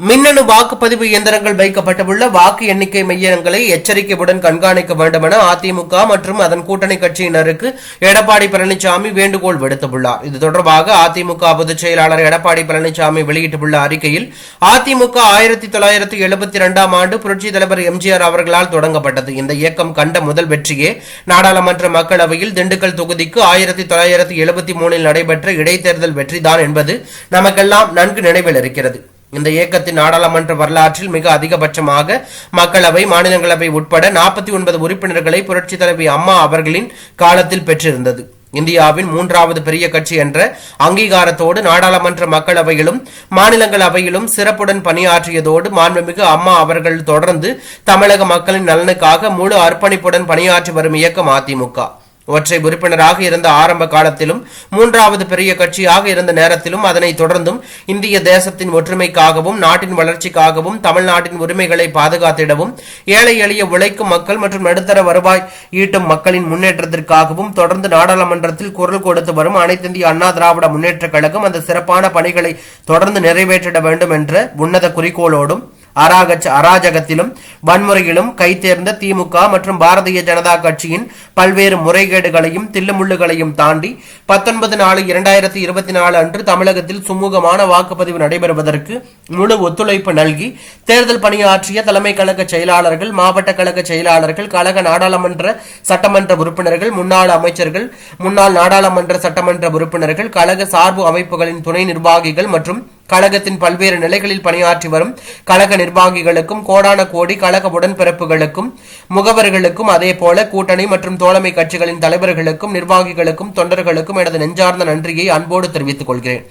மின்னணு வாக்குப்பதிவு இயந்திரங்கள் வைக்கப்பட்டுள்ள வாக்கு எண்ணிக்கை மையங்களை எச்சரிக்கையுடன் கண்காணிக்க வேண்டும் என அதிமுக மற்றும் அதன் கூட்டணி கட்சியினருக்கு எடப்பாடி பழனிசாமி வேண்டுகோள் விடுத்துள்ளார். இது தொடர்பாக அதிமுக பொதுச் செயலாளர் எடப்பாடி பழனிசாமி வெளியிட்டுள்ள அறிக்கையில், அதிமுக 1972ஆம் ஆண்டு புரட்சித் தலைவர் எம்ஜிஆர் அவர்களால் தொடங்கப்பட்டது. இந்த இயக்கம் கண்ட முதல் வெற்றியே நாடாளுமன்ற மக்களவையில் திண்டுக்கல் தொகுதிக்கு 1973இல் நடைபெற்ற இடைத்தேர்தல் வெற்றிதான் என்பது நமக்கெல்லாம் நன்கு நினைவில் இருக்கிறது. இந்த இயக்கத்தின் நாடாளுமன்ற வரலாற்றில் மிக அதிகபட்சமாக மக்களவை, மாநிலங்களவை உட்பட 49 உறுப்பினர்களை புரட்சித் தலைவி அம்மா அவர்களின் காலத்தில் பெற்றிருந்தது. இந்தியாவின் 3வது பெரிய கட்சி என்ற அங்கீகாரத்தோடு நாடாளுமன்ற மக்களவையிலும் மாநிலங்களவையிலும் சிறப்புடன் பணியாற்றியதோடு மாண்புமிகு அம்மா அவர்கள் தொடர்ந்து தமிழக மக்களின் நலனுக்காக முழு அர்ப்பணிப்புடன் பணியாற்றி வரும் இயக்கம் அதிமுக. ஒற்றை உறுப்பினராக இருந்த ஆரம்ப காலத்திலும் 3வது பெரிய கட்சியாக இருந்த நேரத்திலும் அதனை தொடர்ந்தும் இந்திய தேசத்தின் ஒற்றுமைக்காகவும் நாட்டின் வளர்ச்சிக்காகவும் தமிழ்நாட்டின் உரிமைகளை பாதுகாத்திடவும் ஏழை எளிய உழைக்கும் மக்கள் மற்றும் நடுத்தர வருவாய் ஈட்டும் மக்களின் முன்னேற்றத்திற்காகவும் தொடர்ந்து நாடாளுமன்றத்தில் குரல் கொடுத்து வரும் அனைத்திந்திய அண்ணா திராவிட முன்னேற்ற கழகம் அந்த சிறப்பான பணிகளை தொடர்ந்து நிறைவேற்றிட வேண்டும் என்ற உன்னத குறிக்கோளோடும் அராஜகத்திலும் வன்முறையிலும் கைதேர்ந்த திமுக மற்றும் பாரதிய ஜனதா கட்சியின் பல்வேறு முறைகேடுகளையும் தில்லுமுள்ளுகளையும் தாண்டி 19/4/2024 அன்று தமிழகத்தில் சுமூகமான வாக்குப்பதிவு நடைபெறுவதற்கு முழு ஒத்துழைப்பு நல்கி தேர்தல் பணியாற்றிய தலைமை கழக செயலாளர்கள், மாவட்ட கழக செயலாளர்கள், கழக நாடாளுமன்ற சட்டமன்ற உறுப்பினர்கள், முன்னாள் அமைச்சர்கள், முன்னாள் நாடாளுமன்ற சட்டமன்ற உறுப்பினர்கள், கழக சார்பு அமைப்புகளின் துணை நிர்வாகிகள் மற்றும் கழகத்தின் பல்வேறு நிலைகளில் பணியாற்றி வரும் கழக நிர்வாகிகளுக்கும் கோடான கோடி கழக உடன்பிறப்புகளுக்கும் முகவர்களுக்கும் அதேபோல கூட்டணி மற்றும் தோழமை கட்சிகளின் தலைவர்களுக்கும் நிர்வாகிகளுக்கும் தொண்டர்களுக்கும் எனது நெஞ்சார்ந்த நன்றியை அன்போடு தெரிவித்துக் கொள்கிறேன்.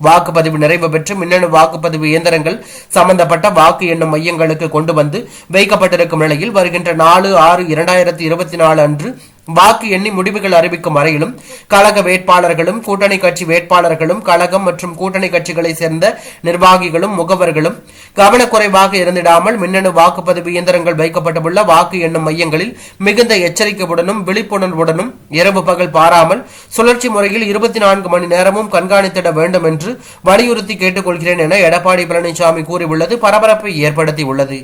வாக்குப்பதிவு நிறைவு பெற்று மின்னணு வாக்குப்பதிவு இயந்திரங்கள் சம்பந்தப்பட்ட வாக்கு எண்ணும் மையங்களுக்கு கொண்டு வந்து வைக்கப்பட்டிருக்கும் நிலையில் வருகின்ற 4/6/2024 அன்று வாக்கு எண்ணி முடிவுகள் அறிவிக்கும் வரையிலும் கழக வேட்பாளர்களும் கூட்டணி கட்சி வேட்பாளர்களும் கழகம் மற்றும் கூட்டணி கட்சிகளை சேர்ந்த நிர்வாகிகளும் முகவர்களும் கவனக்குறைவாக இருந்திடாமல் மின்னணு வாக்குப்பதிவு இயந்திரங்கள் வைக்கப்பட்டுள்ள வாக்கு எண்ணும் மையங்களில் மிகுந்த எச்சரிக்கையுடனும் விழிப்புணர்வுடனும் இரவு பகல் பாராமல் சுழற்சி முறையில் 24 மணி நேரமும் கண்காணித்திட வேண்டும் என்று வலியுறுத்தி கேட்டுக்கொள்கிறேன் என எடப்பாடி பழனிசாமி கூறியுள்ளது பரபரப்பை ஏற்படுத்தியுள்ளது.